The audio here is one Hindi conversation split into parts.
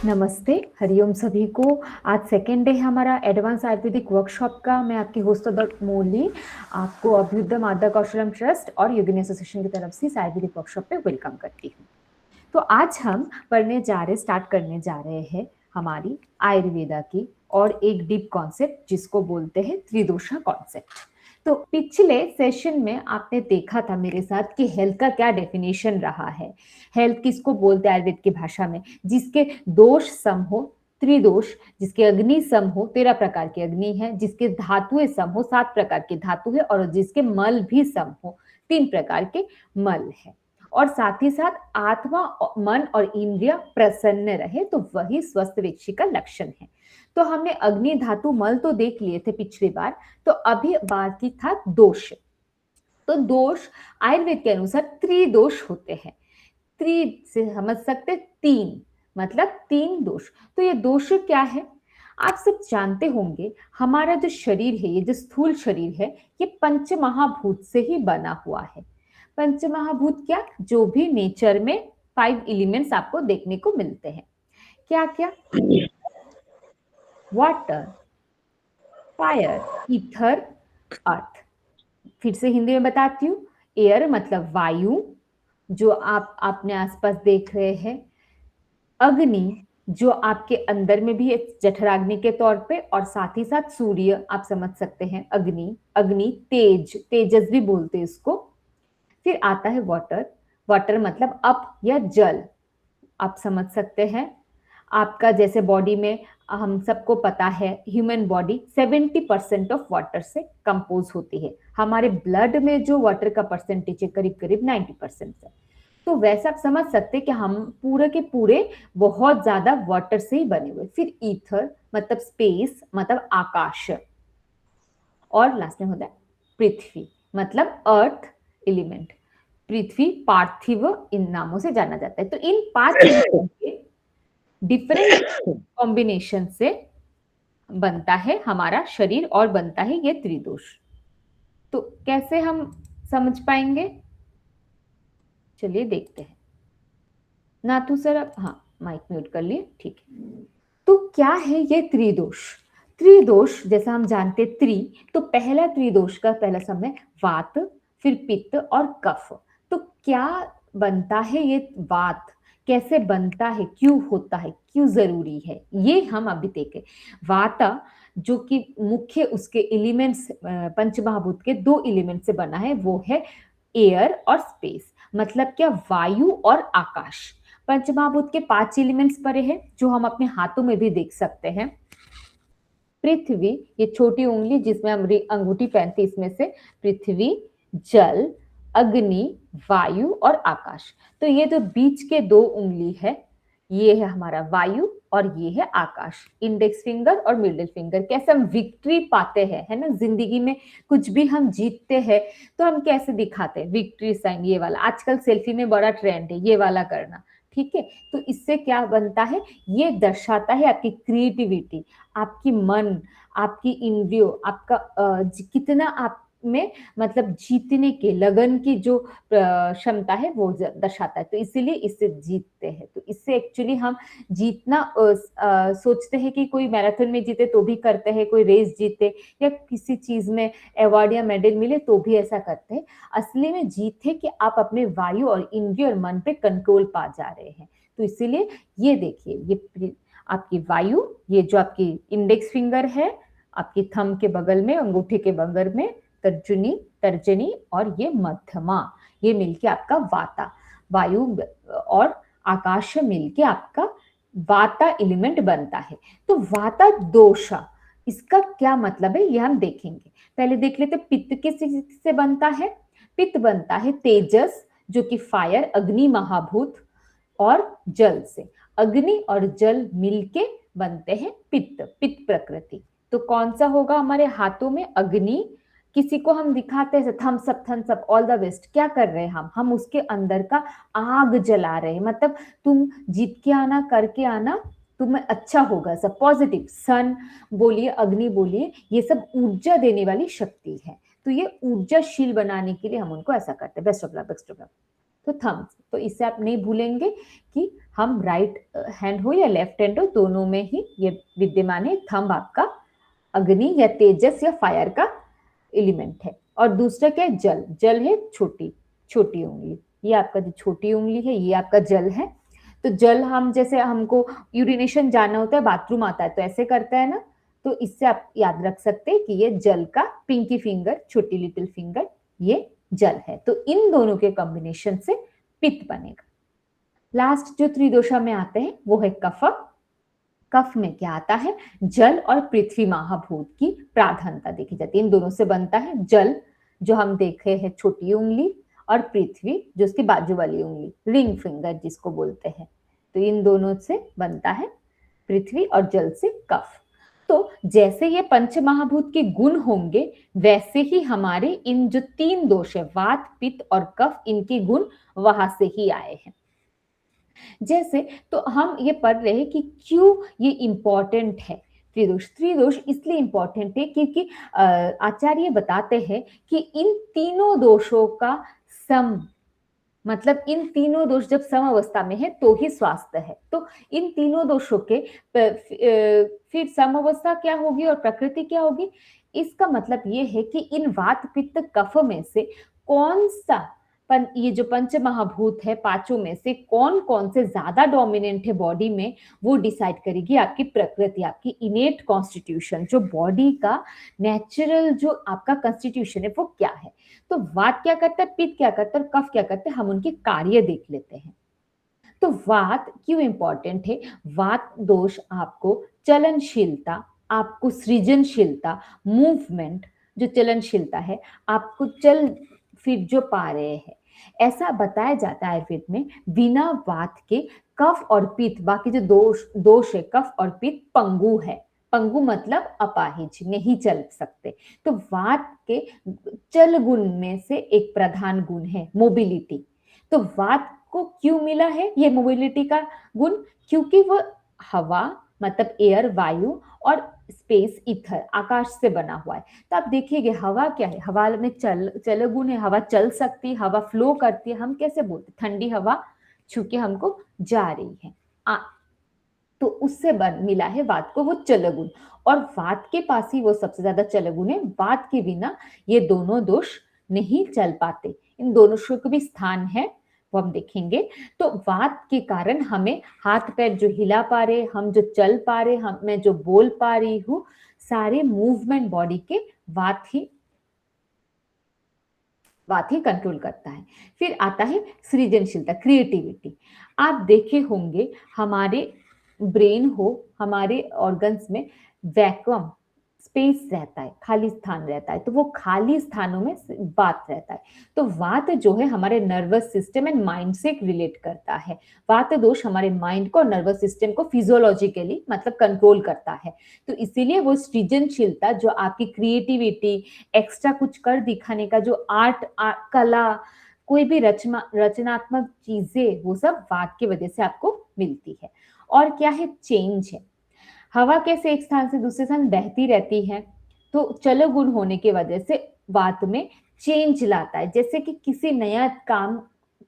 नमस्ते, हरिओम सभी को। आज सेकेंड डे है हमारा एडवांस आयुर्वेदिक वर्कशॉप का। मैं आपकी होस्ट मोरली आपको अभ्युदय माता कौशलम ट्रस्ट और योगिनी एसोसिएशन की तरफ से इस आयुर्वेदिक वर्कशॉप पे वेलकम करती हूँ। तो आज हम स्टार्ट करने जा रहे हैं हमारी आयुर्वेदा की और एक डीप कॉन्सेप्ट जिसको बोलते हैं त्रिदोषा कॉन्सेप्ट। तो पिछले सेशन में आपने देखा था मेरे साथ कि हेल्थ का क्या डेफिनेशन रहा है। हेल्थ किसको बोलते हैं आयुर्वेद की भाषा में? जिसके दोष सम हो, त्रिदोष, जिसके अग्नि सम हो, 13 प्रकार की अग्नि है, जिसके धातुएं सम हो, 7 प्रकार की धातु है, और जिसके मल भी सम हो, 3 प्रकार के मल है। और साथ ही साथ आत्मा, मन और इंद्रिय प्रसन्न रहे, तो वही स्वस्थ व्यक्ति का लक्षण है। तो हमने अग्नि धातु मल तो देख लिए थे पिछली बार। तो अभी बाकी था दोष। तो दोष आयुर्वेद के अनुसार त्रिदोष होते हैं। त्रि से समझ सकते, तीन मतलब 3 दोष। तो ये दोष क्या है? आप सब जानते होंगे हमारा जो शरीर है, ये जो स्थूल शरीर है, ये पंच महाभूत से ही बना हुआ है। पंच महाभूत क्या? जो भी नेचर में 5 एलिमेंट्स आपको देखने को मिलते हैं। क्या क्या? वाटर, फायर, ईथर, अर्थ। फिर से हिंदी में बताती हूँ। एयर मतलब वायु, जो आप अपने आसपास देख रहे हैं। अग्नि, जो आपके अंदर में भी एक जठराग्नि के तौर पे, और साथ ही साथ सूर्य आप समझ सकते हैं। अग्नि, अग्नि तेज, तेजस भी बोलते हैं इसको। फिर आता है वाटर। वाटर मतलब अप या जल, आप समझ सकते हैं। आपका जैसे बॉडी में हम सबको पता है ह्यूमन बॉडी 70% ऑफ वाटर से कंपोज होती है। हमारे ब्लड में जो वाटर का परसेंटेज है करीब करीब 90% है। तो वैसा आप समझ सकते हैं कि हम पूरे के पूरे बहुत ज्यादा वाटर से ही बने हुए। फिर ईथर मतलब स्पेस, मतलब आकाश। और लास्ट में होता है पृथ्वी, मतलब अर्थ एलिमेंट। पृथ्वी, पार्थिव, इन नामों से जाना जाता है। तो इन 5 एलिमेंट के डिफरेंट कॉम्बिनेशन से बनता है हमारा शरीर और बनता है ये त्रिदोष। तो कैसे हम समझ पाएंगे? चलिए देखते हैं। नाथू सर, अब हाँ माइक म्यूट कर लिए, ठीक है। तो क्या है ये त्रिदोष? त्रिदोष जैसा हम जानते, त्रि, तो पहला त्रिदोष का पहला समय वात, फिर पित्त और कफ। तो क्या बनता है ये वात? कैसे बनता है, क्यों होता है, क्यों जरूरी है, ये हम अभी देखें। वाता जो कि मुख्य उसके एलिमेंट्स, पंचमहाभूत के 2 एलिमेंट से बना है, वो है एयर और स्पेस। मतलब क्या? वायु और आकाश। पंचमहाभूत के 5 एलिमेंट्स पड़े हैं, जो हम अपने हाथों में भी देख सकते हैं। पृथ्वी, ये छोटी उंगली जिसमें हम अंगूठी पहनते, इसमें से पृथ्वी, जल, अग्नि, वायु और आकाश। तो ये जो बीच के 2 उंगली है, ये है हमारा वायु और ये है आकाश। इंडेक्स फिंगर और मिडिल फिंगर। कैसे हम विक्ट्री पाते हैं, है ना, जिंदगी में कुछ भी हम जीतते हैं तो हम कैसे दिखाते हैं? विक्ट्री साइन, ये वाला। आजकल सेल्फी में बड़ा ट्रेंड है ये वाला करना, ठीक है। तो इससे क्या बनता है? ये दर्शाता है आपकी क्रिएटिविटी, आपकी मन, आपकी इंद्रियों, आपका कितना आप में मतलब जीतने के लगन की जो क्षमता है वो दर्शाता है। तो इसीलिए इससे जीतते हैं। तो इससे एक्चुअली हम जीतना सोचते हैं कि कोई मैराथन में जीते तो भी करते हैं, कोई रेस जीते या किसी चीज में अवार्ड या मेडल मिले तो भी ऐसा करते हैं। असली में जीत है कि आप अपने वायु और इंद्रिय और मन पे कंट्रोल पा जा रहे हैं। तो इसीलिए ये देखिए, ये आपकी वायु, ये जो आपकी इंडेक्स फिंगर है, आपकी थंब के बगल में, अंगूठे के बगल में तर्जनी, तर्जनी और ये मध्यमा, ये मिलके आपका वाता, वायु और आकाश मिलके आपका वाता एलिमेंट बनता है। तो वाता दोषा, इसका क्या मतलब है ये हम देखेंगे। पहले देख लेते पित्त किससे बनता है। पित्त बनता है तेजस, जो कि फायर, अग्नि महाभूत, और जल से। अग्नि और जल मिलके बनते हैं पित्त, पित्त प्रकृति। तो कौन सा होगा हमारे हाथों में? अग्नि। किसी को हम दिखाते हैं thumbs up, thumbs up, all the best, क्या कर रहे हैं हम उसके अंदर का आग जला रहे हैं। मतलब तुम जीत के आना, करके आना, तुम्हें अच्छा होगा, सब पॉजिटिव। सन बोलिए, अग्नि बोलिए, ये सब ऊर्जा देने वाली शक्ति है। तो ये ऊर्जाशील बनाने के लिए हम उनको ऐसा करते हैं। Best of luck, best of luck. तो थम्स, तो इससे आप नहीं भूलेंगे कि हम राइट हैंड हो या लेफ्ट हैंड हो, दोनों में ही ये विद्यमान है। थंब आपका अग्नि या तेजस या फायर का एलिमेंट है। और दूसरा क्या है? जल। जल है छोटी छोटी उंगली, ये आपका जो छोटी उंगली है ये आपका जल है। तो जल हम जैसे हमको यूरिनेशन जाना होता है, बाथरूम आता है तो ऐसे करता है ना, तो इससे आप याद रख सकते हैं कि ये जल का पिंकी फिंगर, छोटी लिटिल फिंगर, ये जल है। तो इन दोनों के कॉम्बिनेशन से पित्त बनेगा। लास्ट जो त्रिदोषा में आते हैं वो है कफ। कफ में क्या आता है? जल और पृथ्वी महाभूत की प्राधान्यता देखी जाती है। इन दोनों से बनता है जल, जो हम देखे हैं छोटी उंगली, और पृथ्वी जो उसकी बाजू वाली उंगली, रिंग फिंगर जिसको बोलते हैं। तो इन दोनों से बनता है पृथ्वी, और जल से कफ। तो जैसे ये पंच महाभूत के गुण होंगे, वैसे ही हमारे इन जो तीन दोष है, वात, पित्त और कफ, इनके गुण वहां से ही आए हैं। जैसे तो हम ये पढ़ रहे हैं कि क्यों ये इंपॉर्टेंट है त्रिदोष। त्रिदोष इसलिए इंपॉर्टेंट है क्योंकि आचार्य बताते हैं कि इन तीनों दोषों का सम, मतलब इन तीनों दोष जब सम अवस्था में है तो ही स्वास्थ्य है। तो इन तीनों दोषों के फिर सम अवस्था क्या होगी और प्रकृति क्या होगी? इसका मतलब ये है कि इन वात, पित्त, कफ में से कौन सा ये जो पंच महाभूत है, पांचों में से कौन कौन से ज्यादा डोमिनेंट है बॉडी में, वो डिसाइड करेगी आपकी प्रकृति, आपकी इनेट कॉन्स्टिट्यूशन, जो बॉडी का नेचुरल जो आपका कॉन्स्टिट्यूशन है वो क्या है। तो वात क्या करता है, पित्त क्या करता है और कफ क्या करता है, हम उनके कार्य देख लेते हैं। तो वात क्यों इंपॉर्टेंट है? वात दोष आपको चलनशीलता, आपको सृजनशीलता, मूवमेंट, जो चलनशीलता है, आपको चल फिर जो पा रहे हैं, ऐसा बताया जाता है आयुर्वेद में। बिना वात के कफ और पित्त, बाकी जो दोष है कफ और पित्त, पंगु है। पंगु मतलब अपाहिज, नहीं चल सकते। तो वात के चल गुण में से एक प्रधान गुण है मोबिलिटी। तो वात को क्यों मिला है ये मोबिलिटी का गुण? क्योंकि वो हवा, मतलब एयर, वायु, और स्पेस, ईथर, आकाश से बना हुआ है। तो आप देखिएगा हवा क्या है, हवा में चल गुण है, हवा चल सकती है, हवा फ्लो करती है। हम कैसे बोलते, ठंडी हवा छूके हमको जा रही है, तो उससे मिला है वात को वो चलगुण। और वात के पास ही वो सबसे ज्यादा चलगुण है। वात के बिना ये दोनों दोष नहीं चल पाते। इन दोनों को भी स्थान है, वो हम देखेंगे। तो वात के कारण हमें हाथ पैर जो हिला पा रहे, हम जो चल पा रहे, हम मैं जो बोल पा रही हूँ, सारे मूवमेंट बॉडी के वात ही कंट्रोल करता है। फिर आता है सृजनशीलता, क्रिएटिविटी। आप देखे होंगे हमारे ब्रेन हो, हमारे ऑर्गन्स में वैक्यूम स्पेस रहता है, खाली स्थान रहता है, तो वो खाली स्थानों में वात रहता है। तो वात जो है हमारे नर्वस सिस्टम एंड माइंड से रिलेट करता है। वात दोष हमारे माइंड को, नर्वस सिस्टम को फिजियोलॉजिकली मतलब कंट्रोल करता है। तो इसीलिए वो सृजनशीलता, जो आपकी क्रिएटिविटी, एक्स्ट्रा कुछ कर दिखाने का जो आर्ट, कला, कोई भी रचनात्मक चीजें, वो सब वात की वजह से आपको मिलती है। और क्या है? चेंज है। हवा कैसे एक स्थान से दूसरे स्थान बहती रहती है, तो चलो गुण होने की वजह से वात में चेंज लाता है। जैसे कि किसी नया काम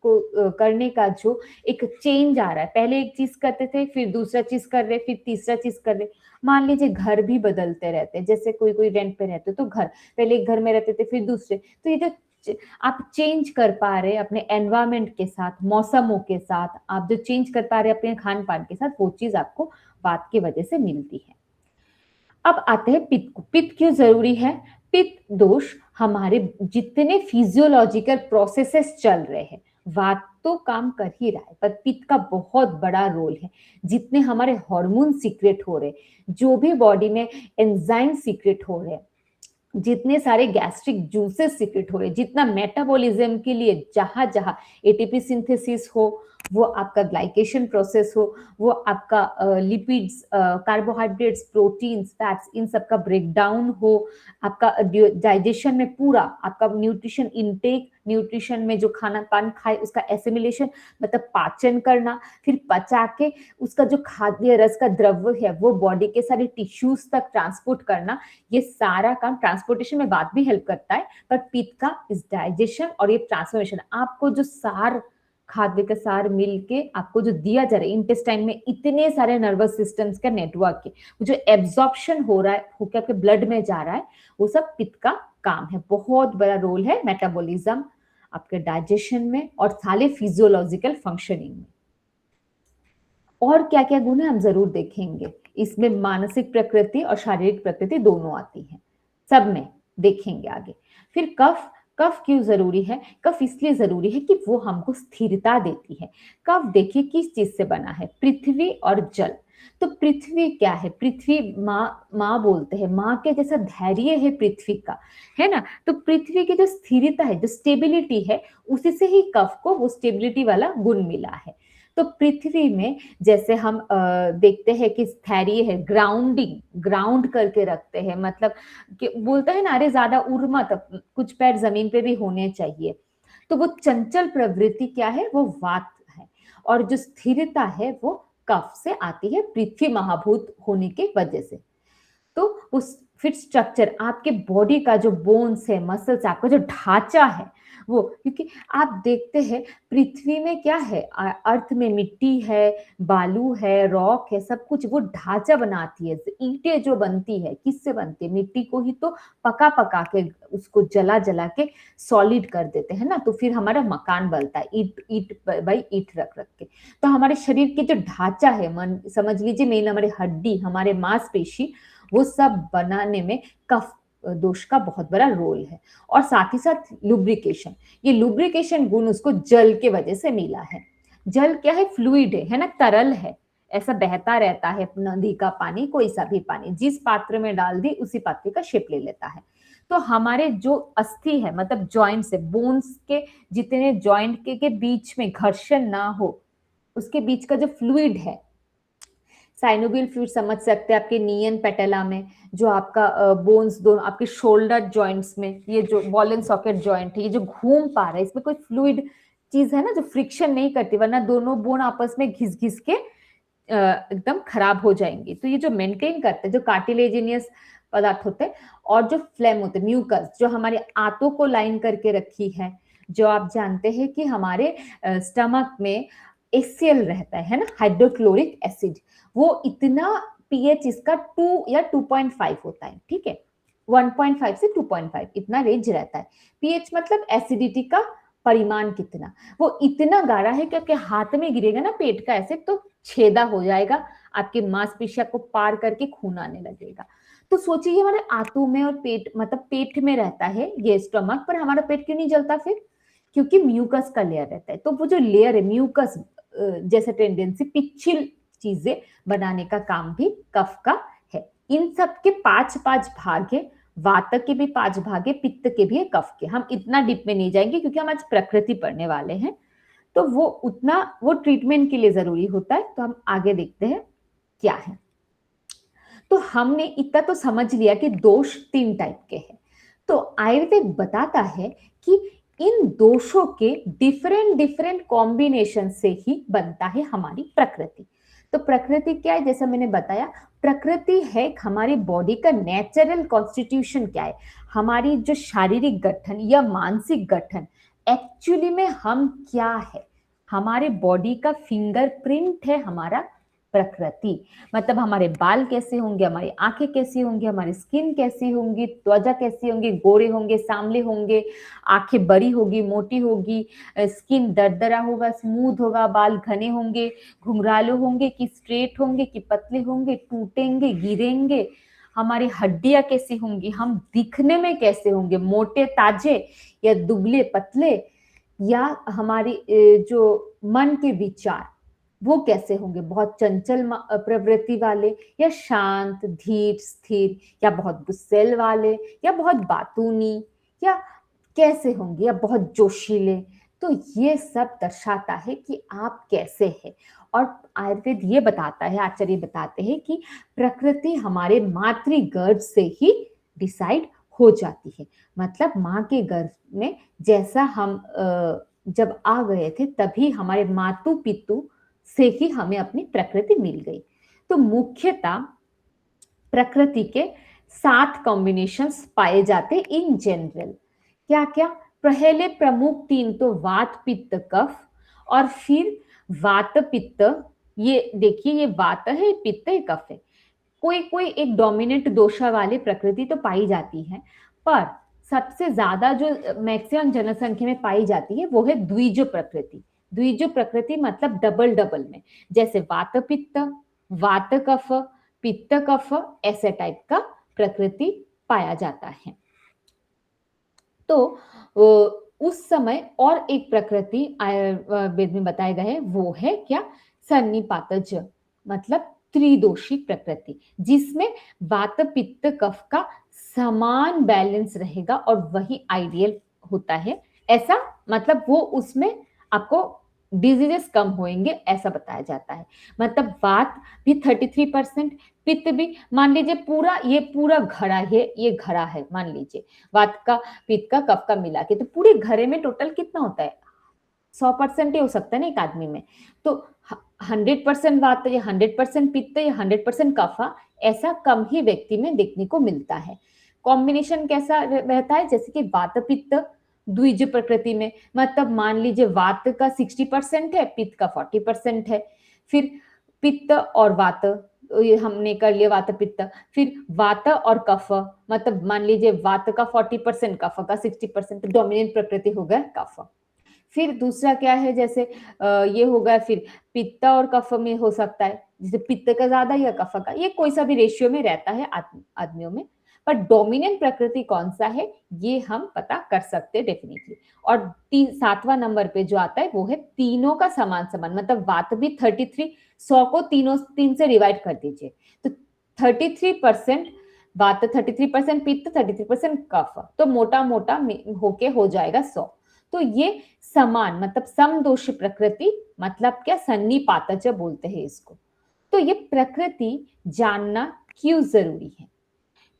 को करने का जो एक चेंज आ रहा है, पहले एक चीज करते थे, फिर दूसरा चीज कर रहे, फिर तीसरा चीज कर रहे। मान लीजिए घर भी बदलते रहते हैं, जैसे कोई रेंट पे रहते तो घर, पहले एक घर में रहते थे फिर दूसरे, तो ये जो आप चेंज कर पा रहे अपने एनवायरमेंट के साथ, मौसमों के साथ, आप जो चेंज कर पा रहे अपने खान पान के साथ, वो चीज आपको वात की वजह से मिलती है। अब आते हैं पित्त को। पित्त क्यों जरूरी है? पित्त दोष हमारे जितने फिजियोलॉजिकल प्रोसेसेस चल रहे हैं, वात तो काम कर ही रहा है, पर पित्त का बहुत बड़ा रोल है। जितने हमारे हार्मोन सीक्रेट हो रहे, जो भी बॉडी में एंजाइम सीक्रेट हो रहे, जितने सारे गैस्ट्रिक जूसेस सीक्रेट हो रहे, जितना मेटाबॉलिज्म के लिए जहां जहां एटीपी सिंथेसिस हो, वो आपका ग्लाइकेशन प्रोसेस हो, वो आपका लिपिड्स, कार्बोहाइड्रेट्स, प्रोटीन्स, फैट्स, इन सब का ब्रेकडाउन हो, आपका डाइजेशन में पूरा आपका न्यूट्रिशन इनटेक, न्यूट्रिशन में जो खाना पान खाए उसका एसिमिलेशन, मतलब पाचन करना, फिर पचा के उसका जो खाद्य रस का द्रव्य है वो बॉडी के सारे टिश्यूज तक ट्रांसपोर्ट करना, ये सारा काम ट्रांसपोर्टेशन में बात भी हेल्प करता है, पर पित्त का इस डाइजेशन और ये ट्रांसफॉर्मेशन, आपको जो सार खाद्य का सार मिलके आपको जो दिया जा रहा है इंटेस्टाइन में, इतने सारे नर्वस सिस्टम्स का नेटवर्क है, जो एब्जॉर्प्शन हो रहा है, होकर आपके ब्लड में जा रहा है, वो सब पित्त का काम है। बहुत बड़ा रोल है मेटाबॉलिज्म, आपके डाइजेशन में और सारे फिजियोलॉजिकल फंक्शनिंग में। और क्या क्या गुण है हम जरूर देखेंगे। इसमें मानसिक प्रकृति और शारीरिक प्रकृति दोनों आती है, सब में देखेंगे आगे। फिर कफ, कफ क्यों जरूरी है? कफ इसलिए जरूरी है कि वो हमको स्थिरता देती है। कफ देखिए किस चीज से बना है, पृथ्वी और जल। तो पृथ्वी क्या है? पृथ्वी माँ, माँ बोलते हैं, माँ के जैसा धैर्य है पृथ्वी का, है ना। तो पृथ्वी की जो स्थिरता है, जो स्टेबिलिटी है, उसी से ही कफ को वो स्टेबिलिटी वाला गुण मिला है। तो पृथ्वी में जैसे हम देखते हैं कि स्थैर्य है, ग्राउंडिंग, ग्राउंड करके रखते हैं, मतलब कि बोलते हैं ना, अरे ज्यादा उड़ मत, कुछ पैर जमीन पे भी होने चाहिए। तो वो चंचल प्रवृत्ति क्या है? वो वात है। और जो स्थिरता है वो कफ से आती है, पृथ्वी महाभूत होने की वजह से। तो उस फिर स्ट्रक्चर, आपके बॉडी का जो बोन्स है, मसल्स, आपका जो ढांचा है वो, क्योंकि आप देखते हैं पृथ्वी में क्या है, अर्थ में मिट्टी है, बालू है, रॉक है, सब कुछ वो ढांचा बनाती है। ईंटें जो बनती है किससे बनती है? मिट्टी को ही तो पका पका के, उसको जला जला के सॉलिड कर देते हैं ना, तो फिर हमारा मकान बनता है, ईट ईट बाई ईट रख रख के। तो हमारे शरीर के जो ढांचा है, मन समझ लीजिए, मेन हमारे हड्डी, हमारे मांसपेशी, वो सब बनाने में कफ दोष का बहुत बड़ा रोल है। और साथ ही साथ लुब्रिकेशन, ये लुब्रिकेशन गुण उसको जल के वजह से मिला है। जल क्या है? फ्लूइड है ना, तरल है, ऐसा बहता रहता है। नदी का पानी, कोई सा भी पानी, जिस पात्र में डाल दी उसी पात्र का शेप ले लेता है। तो हमारे जो अस्थि है, मतलब जॉइंट्स है, बोन्स के जितने जॉइंट के बीच में घर्षण ना हो, उसके बीच का जो फ्लूइड है, साइनोवियल फ्लूइड समझ सकते हैं, आपके नियन पेटेला में, जो आपका बोन्स दोनों, आपके शोल्डर जॉइंट्स में, ये जो बॉल एंड सॉकेट जॉइंट है, ये जो घूम पा रहा है, इसमें कोई फ्लूइड चीज है ना, जो फ्रिक्शन नहीं करती, वरना दोनों बोन आपस में घिस घिस के एकदम खराब हो जाएंगे। तो ये जो मेंटेन करते हैं, जो कार्टिलेजिनियस पदार्थ होते हैं, और जो फ्लेम होते हैं, म्यूकस, जो हमारे आंतों को लाइन करके रखी है, जो आप जानते हैं कि हमारे स्टमक में HCl रहता है ना, हाइड्रोक्लोरिक एसिड, वो इतना पीएच इसका 2 या 2.5 होता है, ठीक है, 1.5 से 2.5 इतना रेंज रहता है। पीएच मतलब एसिडिटी का परिमाण कितना, वो इतना गाढ़ा है कि आपके हाथ में गिरेगा ना पेट का एसिड, तो छेदा हो जाएगा, आपके मांसपेशियों को पार करके खून आने लगेगा। तो सोचिए हमारे आंतों में और पेट, मतलब पेट में रहता है ये स्टमक, पर हमारा पेट क्यों नहीं जलता फिर? क्योंकि म्यूकस का लेयर रहता है। तो वो जो लेयर है, म्यूकस जैसे टेंडेंसी, पिछिल चीजें बनाने का काम भी कफ का है। इन सब के 5 भाग है, वात के भी 5 भाग है, पित्त के भी है, कफ के। हम इतना डीप में नहीं जाएंगे क्योंकि हम आज प्रकृति पढ़ने वाले हैं, तो वो उतना वो ट्रीटमेंट के लिए जरूरी होता है। तो हम आगे देखते हैं क्या है। तो हमने इतना तो समझ लिया कि दोष 3 टाइप के हैं। तो आयुर्वेद बताता है कि इन दोषों के डिफरेंट डिफरेंट कॉम्बिनेशन से ही बनता है हमारी प्रकृति। तो प्रकृति क्या है? जैसा मैंने बताया, प्रकृति है हमारी बॉडी का नेचुरल कॉन्स्टिट्यूशन। क्या है? हमारी जो शारीरिक गठन या मानसिक गठन, एक्चुअली में हम क्या है, हमारे बॉडी का फिंगरप्रिंट है हमारा प्रकृति। मतलब हमारे बाल कैसे होंगे, हमारी आंखें कैसी होंगी, हमारी स्किन कैसी होंगी, त्वचा कैसी होंगी, गोरे होंगे, सांवले होंगे, आंखें बड़ी होगी, मोटी होगी, स्किन दरदरा होगा, स्मूथ होगा, बाल घने होंगे, घुंघराले होंगे कि स्ट्रेट होंगे कि पतले होंगे, टूटेंगे, गिरेंगे, हमारी हड्डियां कैसी होंगी, हम दिखने में कैसे होंगे, मोटे ताजे या दुबले पतले, या हमारी जो मन के विचार वो कैसे होंगे, बहुत चंचल प्रवृत्ति वाले, या शांत, धीर, स्थिर, या बहुत गुस्सेल वाले, या बहुत बातूनी, या कैसे होंगे, या बहुत जोशीले। तो ये सब दर्शाता है कि आप कैसे हैं। और आयुर्वेद ये बताता है, आचार्य बताते हैं कि प्रकृति हमारे मातृगर्भ से ही डिसाइड हो जाती है। मतलब माँ के गर्भ में जैसा हम जब आ गए थे, तभी हमारे मातु पितु से ही हमें अपनी प्रकृति मिल गई। तो मुख्यतः प्रकृति के 7 कॉम्बिनेशंस पाए जाते इन जनरल। क्या क्या? पहले प्रमुख 3 तो वात, पित्त, कफ, और फिर वात पित्त, ये देखिए ये वात है, पित्त है, कफ है। कोई कोई एक डोमिनेंट दोषा वाली प्रकृति तो पाई जाती है, पर सबसे ज्यादा जो मैक्सिमम जनसंख्या में पाई जाती है वो है द्विज प्रकृति। द्विज प्रकृति मतलब डबल डबल में, जैसे वात पित्त, वात कफ, पित्त कफ, ऐसे टाइप का प्रकृति पाया जाता है। तो उस समय और एक प्रकृति वेद में बताया गया है, वो है क्या, सन्निपातज, मतलब त्रिदोषी प्रकृति, जिसमें वात पित्त कफ का समान बैलेंस रहेगा और वही आइडियल होता है। ऐसा मतलब वो उसमें आपको डिजीजेस कम होंगे ऐसा बताया जाता है। मतलब वात भी 33%, पित्त भी, मान लीजिए पूरा ये पूरा घड़ा है, ये घड़ा है मान लीजिए, वात का, पित्त का, कफ का मिला के, तो पूरे घड़े में टोटल कितना होता है, 100% ही हो सकता है ना एक आदमी में। तो 100% वात या 100% पित्त या 100% कफा, ऐसा कम ही व्यक्ति में देखने को मिलता है। कॉम्बिनेशन कैसा रहता है, जैसे कि वात पित्त द्विज प्रकृति में, मतलब मान लीजिए वात का 60% है, पित्त का 40% है। फिर पित्त और वात, ये हमने कर लिया वात पित्त। फिर वात और कफ, मतलब मान लीजिए वात का 40%, कफ का 60%, डोमिनेंट प्रकृति हो गया कफ। फिर दूसरा क्या है, जैसे ये हो गया, फिर पित्त और कफ में हो सकता है, जैसे पित्त का ज्यादा या कफ का, ये कोई सा भी रेशियो में रहता है आदमियों में। पर डोमिनेंट प्रकृति कौन सा है ये हम पता कर सकते हैं डेफिनेटली। और 7वां नंबर पे जो आता है वो है तीनों का समान समान, मतलब वात भी 33, 100 को तीन से डिवाइड कर दीजिए, तो 33% वात, 33% पित्त, 33% कफ, तो मोटा मोटा होके हो जाएगा 100। तो ये समान मतलब समदोषी प्रकृति, मतलब क्या, सन्निपातज बोलते हैं इसको। तो ये प्रकृति जानना क्यों जरूरी है,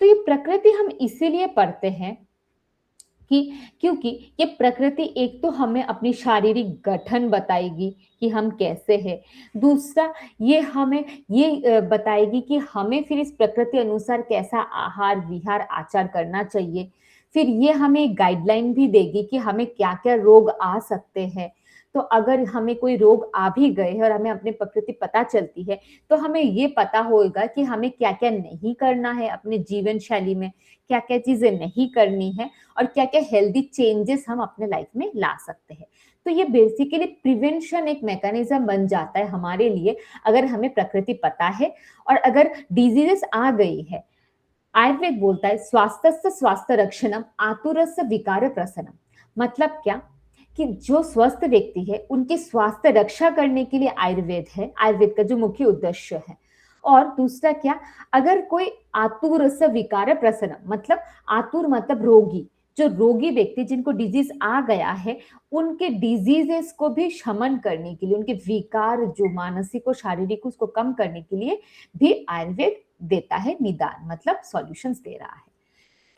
तो ये प्रकृति हम इसीलिए पढ़ते हैं कि क्योंकि ये प्रकृति एक तो हमें अपनी शारीरिक गठन बताएगी कि हम कैसे हैं, दूसरा ये हमें ये बताएगी कि हमें फिर इस प्रकृति अनुसार कैसा आहार विहार आचार करना चाहिए। फिर ये हमें गाइडलाइन भी देगी कि हमें क्या क्या रोग आ सकते हैं। तो अगर हमें कोई रोग आ भी गए हैं और हमें अपनी प्रकृति पता चलती है, तो हमें ये पता होगा कि हमें क्या क्या नहीं करना है अपने जीवन शैली में, क्या क्या चीजें नहीं करनी है, और क्या क्या हेल्दी चेंजेस हम अपने लाइफ में ला सकते हैं। तो ये बेसिकली प्रिवेंशन एक मैकेनिज्म बन जाता है हमारे लिए, अगर हमें प्रकृति पता है। और अगर डिजीजेस आ गई है, आयुर्वेद बोलता है स्वास्थ्य स्वास्थ्य रक्षणम आतुरस्य विकार प्रसनम, मतलब क्या, कि जो स्वस्थ व्यक्ति है उनके स्वास्थ्य रक्षा करने के लिए आयुर्वेद है, आयुर्वेद का जो मुख्य उद्देश्य है। और दूसरा क्या, अगर कोई आतुर से विकार प्रसन्न, मतलब आतुर मतलब रोगी, जो रोगी व्यक्ति जिनको डिजीज आ गया है, उनके डिजीजेस को भी शमन करने के लिए, उनके विकार जो मानसिक और शारीरिक उसको कम करने के लिए भी आयुर्वेद देता है निदान, मतलब सॉल्यूशंस दे रहा है।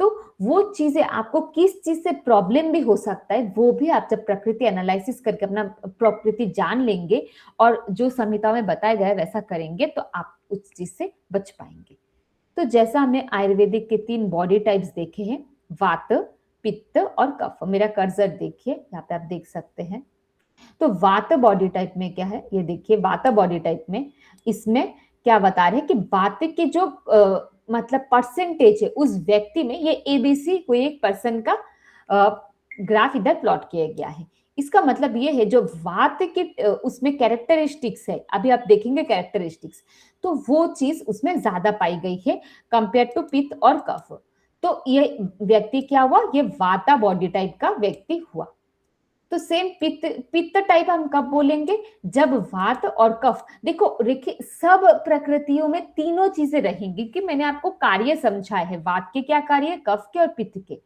तो वो चीजें आपको किस चीज से प्रॉब्लम भी हो सकता है, वो भी आप जब प्रकृति एनालिसिस करके अपना प्रकृति जान लेंगे और जो संहिता में बताया गया है वैसा करेंगे, तो आप उस चीज से बच पाएंगे। तो जैसा हमने आयुर्वेदिक के 3 बॉडी टाइप्स देखे हैं, वात, पित्त और कफ, मेरा कर्सर देखिए यहाँ पे आप देख सकते हैं। तो वात बॉडी टाइप में क्या है, ये देखिए वात बॉडी टाइप में, इसमें क्या बता रहे हैं कि वात के जो मतलब परसेंटेज है उस व्यक्ति में, ये एबीसी कोई एक पर्सन का ग्राफ इधर प्लॉट किया गया है। इसका मतलब ये है जो वात के उसमें कैरेक्टरिस्टिक्स है, अभी आप देखेंगे कैरेक्टरिस्टिक्स, तो वो चीज उसमें ज्यादा पाई गई है कंपेयर टू पित्त और कफ। तो ये व्यक्ति क्या हुआ, ये वाता बॉडी टाइप का व्यक्ति हुआ। तो सेम पित्त, पित्त टाइप हम कब बोलेंगे, जब वात और कफ, देखो देखिए सब प्रकृतियों में तीनों चीजें रहेंगी, कि मैंने आपको कार्य समझाया है, वात के क्या कार्य है, कफ के और पित्त के,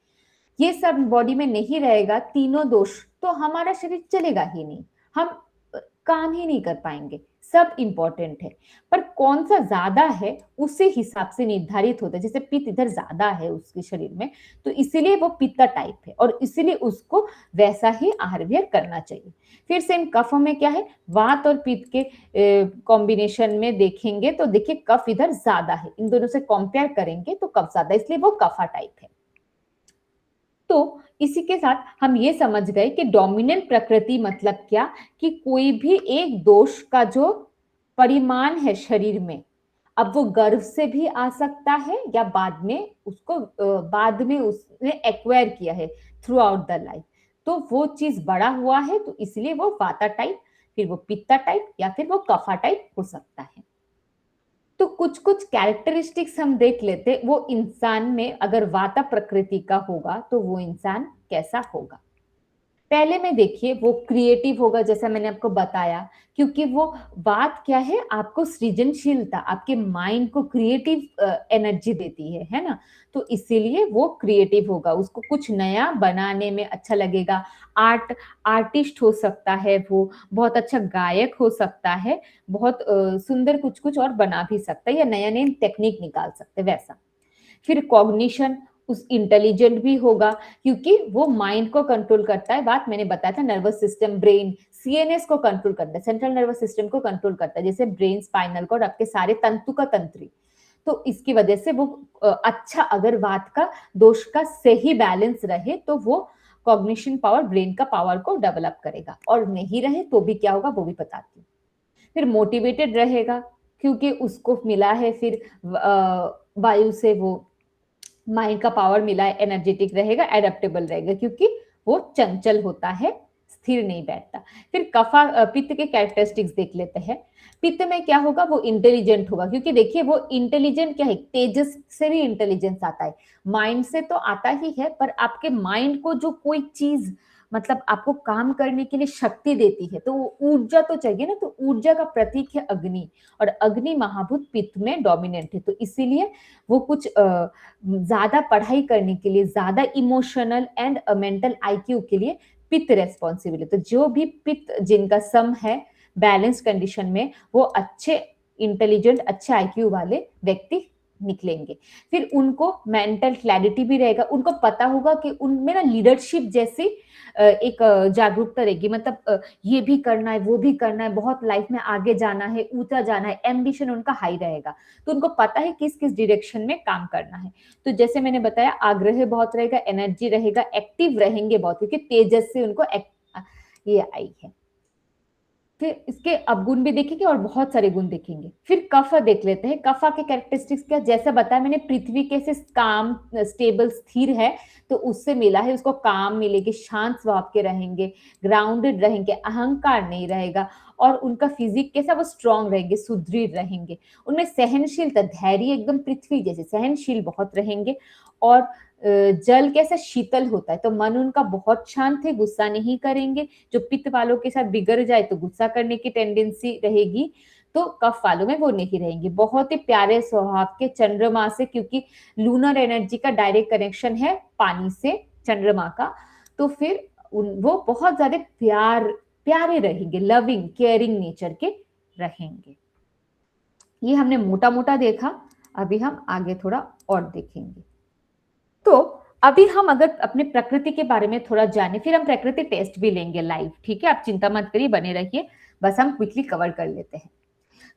ये सब बॉडी में नहीं रहेगा तीनों दोष, तो हमारा शरीर चलेगा ही नहीं, हम काम ही नहीं कर पाएंगे। सब इंपॉर्टेंट है, पर कौन सा ज्यादा है उसी हिसाब से निर्धारित होता है। जैसे पित्त इधर ज्यादा है उसके शरीर में, तो इसीलिए वो पित्त टाइप है और इसीलिए उसको वैसा ही आहार विहार करना चाहिए। फिर सेम कफ में क्या है, वात और पित्त के कॉम्बिनेशन में देखेंगे तो देखिए कफ इधर ज्यादा है, इन दोनों से कंपेयर करेंगे तो कफ ज्यादा, इसलिए वो कफा टाइप है। तो इसी के साथ हम ये समझ गए कि डोमिनेंट प्रकृति मतलब क्या, कि कोई भी एक दोष का जो परिमाण है शरीर में, अब वो गर्भ से भी आ सकता है या बाद में उसने एक्वायर किया है थ्रू आउट द लाइफ, तो वो चीज बड़ा हुआ है, तो इसलिए वो वाता टाइप, फिर वो पित्ता टाइप, या फिर वो कफा टाइप हो सकता है। तो कुछ कुछ कैरेक्टरिस्टिक्स हम देख लेते, वो इंसान में अगर वाता प्रकृति का होगा तो वो इंसान कैसा होगा। पहले में देखिए वो क्रिएटिव होगा, जैसा मैंने आपको बताया, क्योंकि वो बात क्या है, आपको सृजनशीलता, आपके माइंड को क्रिएटिव एनर्जी देती है ना, तो इसीलिए वो क्रिएटिव होगा, उसको कुछ नया बनाने में अच्छा लगेगा। आर्टिस्ट हो सकता है, वो बहुत अच्छा गायक हो सकता है, बहुत सुंदर कुछ कुछ और बना भी सकता है, या नया नया टेक्निक निकाल सकते हैं वैसा। फिर कॉग्निशन, उस इंटेलिजेंट भी होगा, क्योंकि वो माइंड को कंट्रोल करता है, बात मैंने बताया था, नर्वस सिस्टम, ब्रेन, सीएनएस को कंट्रोल करता है, सेंट्रल नर्वस सिस्टम को कंट्रोल करता है, जैसे ब्रेन, स्पाइनल कॉर्ड, आपके सारे तंतु का तंत्री। तो इसकी वजह से वो अच्छा, अगर वात का दोष का सही बैलेंस रहे तो वो कॉग्निशन पावर, ब्रेन का पावर को डेवलप करेगा, और नहीं रहे तो भी क्या होगा वो भी बताती हूँ। फिर मोटिवेटेड रहेगा, क्योंकि उसको मिला है फिर वायु से वो माइंड का पावर मिला है, एनर्जेटिक रहेगा, एडेप्टेबल रहेगा, क्योंकि वो चंचल होता है, स्थिर नहीं बैठता। फिर कफा पित्त के कैरेक्टरिस्टिक्स देख लेते हैं। पित्त में क्या होगा, वो इंटेलिजेंट होगा, क्योंकि देखिए वो इंटेलिजेंट क्या है, तेजस से भी इंटेलिजेंस आता है, माइंड से तो आता ही है, पर आपके माइंड को जो कोई चीज मतलब आपको काम करने के लिए शक्ति देती है, तो वो ऊर्जा तो चाहिए ना, तो ऊर्जा का प्रतीक है अग्नि, और अग्नि महाभूत पित्त में डोमिनेंट है, तो इसीलिए वो कुछ ज्यादा पढ़ाई करने के लिए, ज्यादा इमोशनल एंड मेंटल आईक्यू के लिए पित्त रेस्पॉन्सिबल है। तो जो भी पित्त जिनका सम है बैलेंस कंडीशन में, वो अच्छे इंटेलिजेंट, अच्छे आईक्यू वाले व्यक्ति निकलेंगे। फिर उनको मेंटल क्लैरिटी भी रहेगा, उनको पता होगा कि उनमें ना लीडरशिप जैसी एक जागरूकता रहेगी, मतलब ये भी करना है, वो भी करना है, बहुत लाइफ में आगे जाना है, ऊंचा जाना है, एम्बिशन उनका हाई रहेगा, तो उनको पता है किस किस डायरेक्शन में काम करना है। तो जैसे मैंने बताया, आग्रह बहुत रहेगा, एनर्जी रहेगा, एक्टिव रहेंगे बहुत, क्योंकि तेजस से उनको ये आई है। फिर इसके अवगुण भी देखेंगे और बहुत सारे गुण देखेंगे। फिर कफ देख लेते हैं, कफा के कैरेक्टरिस्टिक्स क्या, जैसा बताया मैंने, पृथ्वी कैसे काम, स्टेबल, स्थिर है, तो उससे मिला है, उसको काम मिलेगी, शांत स्वभाव के रहेंगे, ग्राउंडेड रहेंगे, अहंकार नहीं रहेगा, और उनका फिजिक कैसा, वो स्ट्रांग रहेंगे, सुदृढ़ रहेंगे, उनमें सहनशीलता, धैर्य एकदम पृथ्वी जैसे सहनशील बहुत रहेंगे, और जल कैसा शीतल होता है, तो मन उनका बहुत शांत है, गुस्सा नहीं करेंगे, जो पित्त वालों के साथ बिगड़ जाए तो गुस्सा करने की टेंडेंसी रहेगी, तो कफ वालों में वो नहीं रहेंगे। बहुत ही प्यारे स्वभाव के चंद्रमा से, क्योंकि लूनर एनर्जी का डायरेक्ट कनेक्शन है पानी से चंद्रमा का, तो फिर वो बहुत ज्यादा प्यारे रहेंगे, लविंग केयरिंग नेचर के रहेंगे। ये हमने मोटा मोटा देखा, अभी हम आगे थोड़ा और देखेंगे। तो अभी हम अगर अपने प्रकृति के बारे में थोड़ा जाने, फिर हम प्रकृति टेस्ट भी लेंगे लाइव, ठीक है, आप चिंता मत करिए, बने रहिए, बस हम क्विकली कवर कर लेते हैं।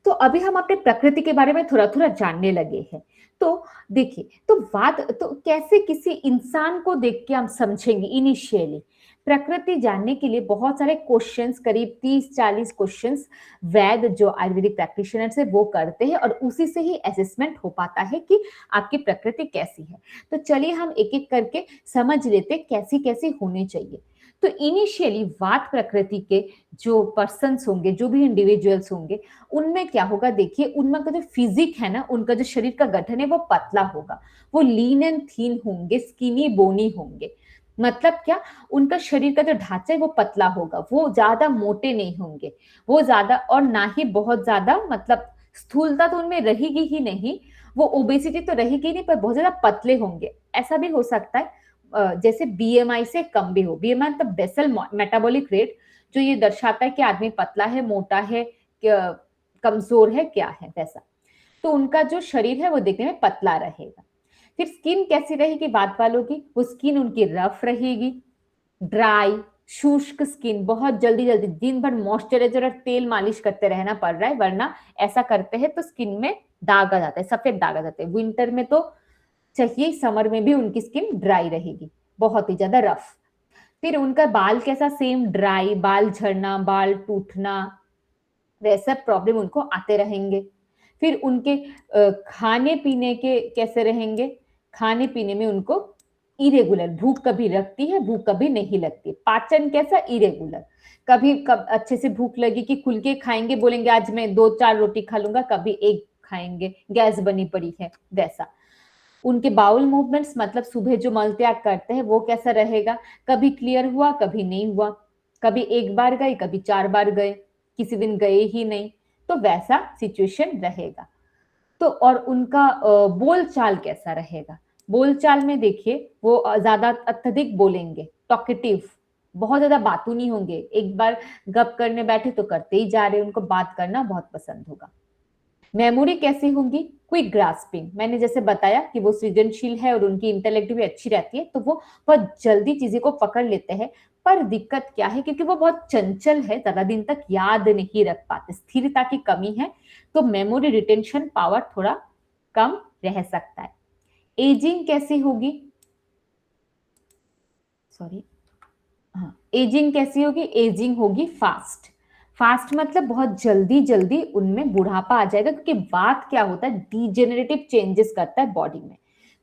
तो अभी हम अपने प्रकृति के बारे में थोड़ा थोड़ा जानने लगे हैं। तो देखिए, तो बात तो कैसे किसी इंसान को देख के हम समझेंगे इनिशियली, प्रकृति जानने के लिए बहुत सारे क्वेश्चंस, करीब 30-40 क्वेश्चंस वैद जो आयुर्वेदिक प्रैक्टिशनर्स है वो करते हैं, और उसी से ही असेसमेंट हो पाता है कि आपकी प्रकृति कैसी है। तो चलिए हम एक एक करके समझ लेते कैसी कैसी होनी चाहिए। तो इनिशियली वात प्रकृति के जो पर्सन्स होंगे, जो भी इंडिविजुअल्स होंगे, उनमें क्या होगा, देखिए उनमें का जो फिजिक है ना, उनका जो शरीर का गठन है वो पतला होगा, वो लीन एंड थीन होंगे, स्किनी बोनी होंगे। मतलब क्या, उनका शरीर का जो ढांचा है वो पतला होगा, वो ज्यादा मोटे नहीं होंगे, वो ज्यादा, और ना ही बहुत ज्यादा, मतलब स्थूलता तो उनमें रहेगी ही नहीं, वो ओबेसिटी तो रहेगी नहीं, पर बहुत ज्यादा पतले होंगे। ऐसा भी हो सकता है जैसे बीएमआई से कम भी हो, बीएमआई मतलब बेसल मेटाबॉलिक रेट, जो ये दर्शाता है कि आदमी पतला है, मोटा है, कमजोर है, क्या है वैसा। तो उनका जो शरीर है वो देखने में पतला रहेगा। फिर स्किन कैसी रहेगी बात वालों की, वो स्किन उनकी रफ रहेगी, ड्राई, शुष्क स्किन, बहुत जल्दी जल्दी दिन भर मॉइस्चराइजर और तेल मालिश करते रहना पड़ रहा है, वरना ऐसा करते हैं तो स्किन में दाग आ जाता है, सफेद दाग आ जाते हैं। विंटर में तो चाहिए, समर में भी उनकी स्किन ड्राई रहेगी। बहुत ही ज्यादा रफ। फिर उनका बाल कैसा, सेम ड्राई, बाल झड़ना, बाल टूटना, वैसा प्रॉब्लम उनको आते रहेंगे। फिर उनके खाने पीने के कैसे रहेंगे, खाने पीने में उनको इरेगुलर, भूख कभी लगती है, भूख कभी नहीं लगती। पाचन कैसा, इरेगुलर, कभी कब अच्छे से भूख लगी कि खुल के खाएंगे, बोलेंगे आज मैं 2-4 रोटी खा लूंगा, कभी एक खाएंगे, गैस बनी पड़ी है, वैसा। उनके बाउल मूवमेंट्स मतलब सुबह जो मल त्याग करते हैं वो कैसा रहेगा, कभी क्लियर हुआ, कभी नहीं हुआ, कभी एक बार गए, कभी 4 बार गए, किसी दिन गए ही नहीं, तो वैसा सिचुएशन रहेगा। तो और उनका बोल चाल कैसा रहेगा, बोल चाल में देखिए वो ज्यादा अत्यधिक बोलेंगे, टॉकेटिव, बहुत ज्यादा बातूनी होंगे, एक बार गप करने बैठे तो करते ही जा रहे, उनको बात करना बहुत पसंद होगा। मेमोरी कैसी होगी, क्विक ग्रास्पिंग, मैंने जैसे बताया कि वो सृजनशील है और उनकी इंटेलेक्ट भी अच्छी रहती है, तो वो बहुत जल्दी चीजें को पकड़ लेते हैं। पर दिक्कत क्या है, क्योंकि वो बहुत चंचल है, ज्यादा दिन तक याद नहीं रख पाते, स्थिरता की कमी है, तो मेमोरी रिटेंशन पावर थोड़ा कम रह सकता है। एजिंग कैसी होगी, सॉरी, हाँ, एजिंग कैसी होगी, एजिंग होगी फास्ट। फास्ट मतलब बहुत जल्दी जल्दी उनमें बुढ़ापा आ जाएगा, क्योंकि वात क्या होता है, डिजेनरेटिव चेंजेस करता है बॉडी में।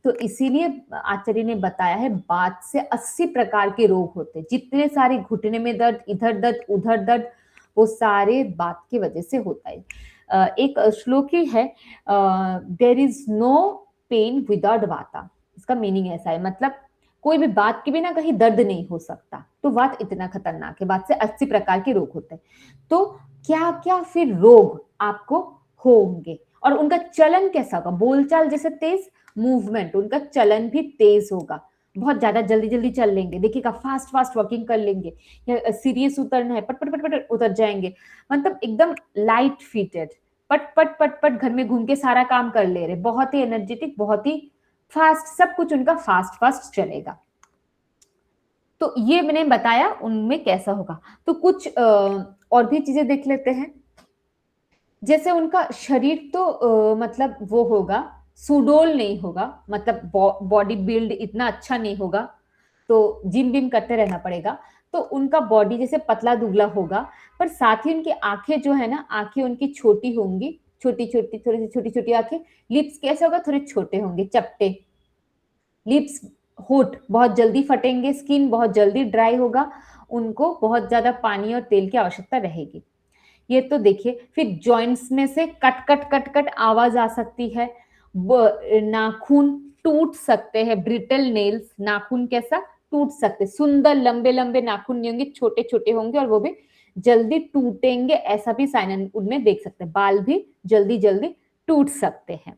तो इसीलिए आचार्य ने बताया है वात से 80 प्रकार के रोग होते हैं, जितने सारे घुटने में दर्द, इधर दर्द, उधर दर्द, वो सारे वात की वजह से होता है। एक श्लोक ही है, there is no pain without vata, इसका मीनिंग ऐसा है, मतलब कोई भी बात के बिना कहीं दर्द नहीं हो सकता, तो वात इतना खतरनाक है, वात से 80 प्रकार के रोग होते हैं। तो क्या क्या फिर रोग आपको होंगे, और उनका चलन कैसा होगा, बोलचाल जैसे तेज, मूवमेंट उनका चलन भी तेज होगा, बहुत ज्यादा जल्दी जल्दी चल लेंगे, देखिएगा फास्ट फास्ट वॉकिंग कर लेंगे, या सीरियस उतरना है पट पट पट पट उतर जाएंगे, मतलब एकदम लाइट फीटेड, पट पट पट पट घर में घूम के सारा काम कर ले रहे, बहुत ही एनर्जेटिक, बहुत ही फास्ट, सब कुछ उनका फास्ट फास्ट चलेगा। तो ये मैंने बताया उनमें कैसा होगा। तो कुछ और भी चीजें देख लेते हैं, जैसे उनका शरीर तो मतलब वो होगा, सुडोल नहीं होगा, मतलब बॉडी बिल्ड इतना अच्छा नहीं होगा, तो जिम बिम करते रहना पड़ेगा, तो उनका बॉडी जैसे पतला दुबला होगा, पर साथ ही उनकी आंखें जो है ना, आंखें उनकी छोटी होंगी, छोटी छोटी, थोड़ी सी छोटी छोटी आंखें, लिप्स कैसे होगा, थोड़े छोटे होंगे, चपटे लिप्स, होठ बहुत जल्दी फटेंगे, स्किन बहुत जल्दी ड्राई होगा, उनको बहुत ज्यादा पानी और तेल की आवश्यकता रहेगी। ये तो देखिए, फिर जॉइंट्स में से कट कट कट कट आवाज आ सकती है, नाखून टूट सकते हैं, ब्रिटल नेल्स, नाखून कैसा टूट सकते, सुंदर लंबे लंबे नाखून नहीं होंगे, छोटे छोटे होंगे, और वो भी जल्दी टूटेंगे, ऐसा भी साइन उनमें देख सकते हैं, बाल भी जल्दी जल्दी टूट सकते हैं।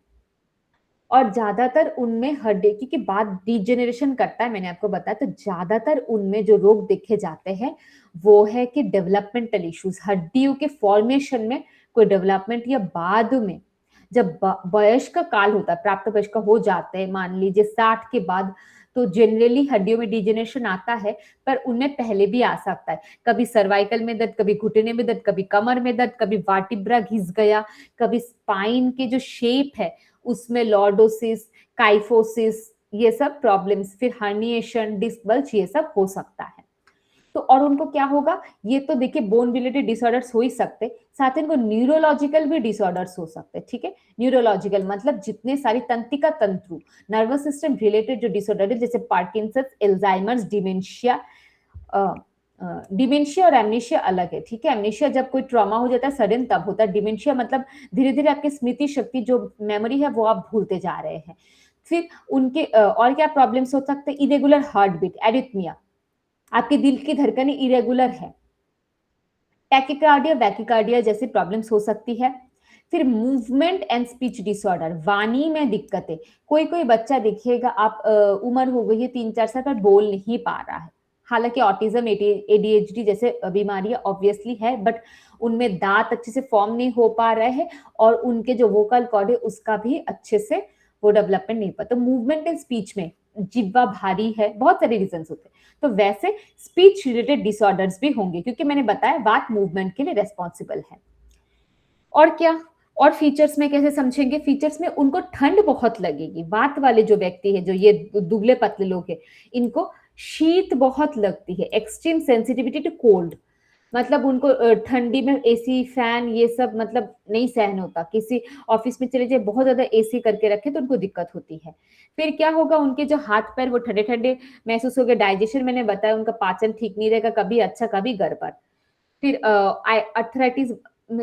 और ज्यादातर उनमें हड्डी, क्योंकि बात डिजेनरेशन करता है, मैंने आपको बताया, तो ज्यादातर उनमें जो रोग देखे जाते हैं वो है कि डेवलपमेंटल इश्यूज, हड्डियों के फॉर्मेशन में कोई डेवलपमेंट, या बाद में जब वयस्क काल होता है, प्राप्त वयस्क हो जाते हैं, मान लीजिए 60 के बाद, तो जनरली हड्डियों में डिजेनरेशन आता है, पर उनमें पहले भी आ सकता है, कभी सर्वाइकल में दर्द, कभी घुटने में दर्द, कभी कमर में दर्द, कभी वर्टिब्रा घिस गया, कभी स्पाइन के जो शेप है उसमें लॉर्डोसिस, काइफोसिस, ये सब प्रॉब्लम्स, फिर हर्निएशन, डिस्क बल्ज, ये सब हो सकता है। तो और उनको क्या होगा, ये तो देखिए बोन रिलेटेड डिसऑर्डर्स हो ही सकते, साथ ही इनको न्यूरोलॉजिकल भी डिसऑर्डर्स हो सकते, ठीक है। न्यूरोलॉजिकल मतलब जितने सारी तंत्रिका तंतु, नर्वस सिस्टम रिलेटेड जो डिसऑर्डर है, जैसे पार्किंसंस, एल्जाइमर्स, डिमेंशिया, डिमेंशिया और एमनेशिया अलग है, ठीक है। एमनेशिया जब कोई ट्रॉमा हो जाता है सडन, तब होता है। डिमेंशिया मतलब धीरे धीरे आपकी स्मृति शक्ति, जो मेमोरी है, वो आप भूलते जा रहे हैं। फिर उनके और क्या प्रॉब्लम्स हो सकते हैं, इरेगुलर हार्ट बीट, एरिथमिया, आपके दिल की धड़कनें इरेगुलर है, टैकिकार्डिया, वैकिकार्डिया जैसी प्रॉब्लम्स हो सकती है। फिर मूवमेंट एंड स्पीच डिसऑर्डर, वाणी में दिक्कतें, कोई कोई बच्चा देखिएगा आप, उम्र हो गई है 3-4 साल पर, बोल नहीं पा रहा है, हालांकि ऑटिज्म, एडीएचडी जैसे बीमारियां ऑब्वियसली है, बट उनमें दांत अच्छे से फॉर्म नहीं हो पा रहे हैं, और उनके जो वोकल कॉर्ड है उसका भी अच्छे से वो डेवलपमेंट नहीं हो पाता। तो मूवमेंट एंड स्पीच में जिह्वा भारी है, बहुत सारे रीजन होते हैं, तो वैसे स्पीच रिलेटेड डिसऑर्डर्स भी होंगे, क्योंकि मैंने बताया वात मूवमेंट के लिए रेस्पॉन्सिबल है। और क्या, और फीचर्स में कैसे समझेंगे, फीचर्स में उनको ठंड बहुत लगेगी, वात वाले जो व्यक्ति है, जो ये दुबले पतले लोग हैं, इनको शीत बहुत लगती है, एक्सट्रीम सेंसिटिविटी टू कोल्ड, मतलब उनको ठंडी में एसी फैन ये सब मतलब नहीं सहन होता, किसी ऑफिस में चले जाए बहुत ज्यादा एसी करके रखे तो उनको दिक्कत होती है। फिर क्या होगा, उनके जो हाथ पैर वो ठंडे ठंडे महसूस होंगे, डाइजेशन मैंने बताया उनका पाचन ठीक नहीं रहेगा, कभी अच्छा कभी गड़बड़। फिर अर्थराइटिस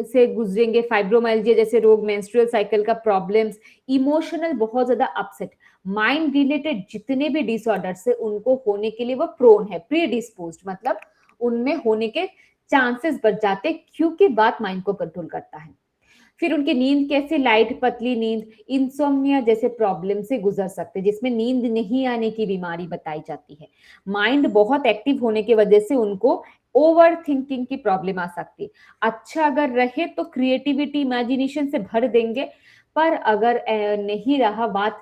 से गुजरेंगे, फाइब्रोमाइल्जिया जैसे रोग, मेंस्ट्रुअल साइकिल का प्रॉब्लम्स, इमोशनल बहुत ज्यादा अपसेट, माइंड रिलेटेड जितने भी डिसऑर्डर्स है उनको होने के लिए वो प्रोन है, प्री डिस्पोज्ड, मतलब उनमें होने के चांसेस बढ़ जाते हैं, क्योंकि बात माइंड को कंट्रोल करता है। फिर उनकी नींद कैसे, लाइट पतली नींद, इंसोम्निया जैसे प्रॉब्लम से गुजर सकते हैं, जिसमें नींद नहीं आने की बीमारी बताई जाती है। माइंड बहुत एक्टिव होने की वजह से उनको ओवर थिंकिंग की प्रॉब्लम आ सकती है। अच्छा अगर रहे तो क्रिएटिविटी इमेजिनेशन से भर देंगे, पर अगर नहीं रहा बात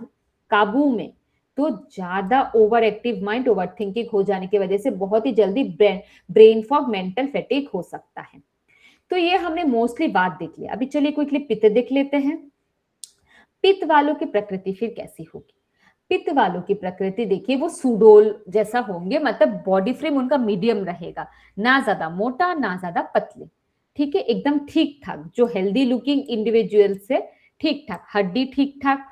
काबू में तो ज्यादा over active mind, over thinking हो जाने की वजह से बहुत ही जल्दी ब्रेन फॉग, मेंटल फैटिग हो सकता है। तो ये हमने मोस्टली बात देख लिया। अभी चलिए क्विकली पित्त देख लेते हैं। पित्त वालों की प्रकृति फिर कैसी होगी? पित्त वालों की प्रकृति देखिए वो सुडोल जैसा होंगे, मतलब बॉडी फ्रेम उनका मीडियम रहेगा, ना ज्यादा मोटा ना ज्यादा पतले, ठीक है, एकदम ठीक ठाक, जो हेल्दी लुकिंग इंडिविजुअल से ठीक ठाक, हड्डी ठीक ठाक,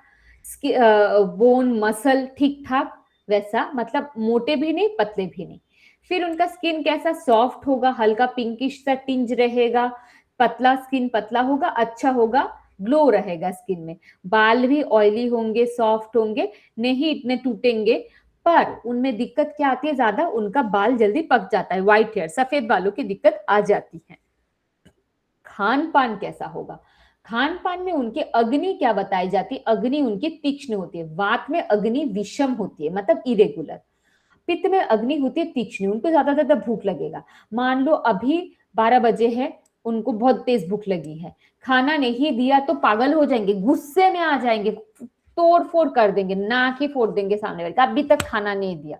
बोन मसल ठीक ठाक, वैसा मतलब मोटे भी नहीं पतले भी नहीं। फिर उनका स्किन कैसा, सॉफ्ट होगा, हल्का पिंकिश सा टिंज रहेगा, पतला स्किन पतला होगा, अच्छा होगा, ग्लो रहेगा स्किन में। बाल भी ऑयली होंगे, सॉफ्ट होंगे, नहीं इतने टूटेंगे, पर उनमें दिक्कत क्या आती है, ज्यादा उनका बाल जल्दी पक जाता है, व्हाइट हेयर, सफेद बालों की दिक्कत आ जाती है। खान पान कैसा होगा? खान पान में उनके अग्नि क्या बताई जाती है? अग्नि उनकी तीक्ष्ण होती है, वात में अग्नि विषम होती है, मतलब इरेगुलर। पित्त में अग्नि होती है तीक्ष्ण, उनको ज्यादा ज्यादा भूख लगेगा। मान लो अभी 12 बजे है, उनको बहुत तेज भूख लगी है, खाना नहीं दिया तो पागल हो जाएंगे, गुस्से में आ जाएंगे, तोड़ फोड़ कर देंगे, नाक ही फोड़ देंगे सामने वाले का, अभी तक खाना नहीं दिया।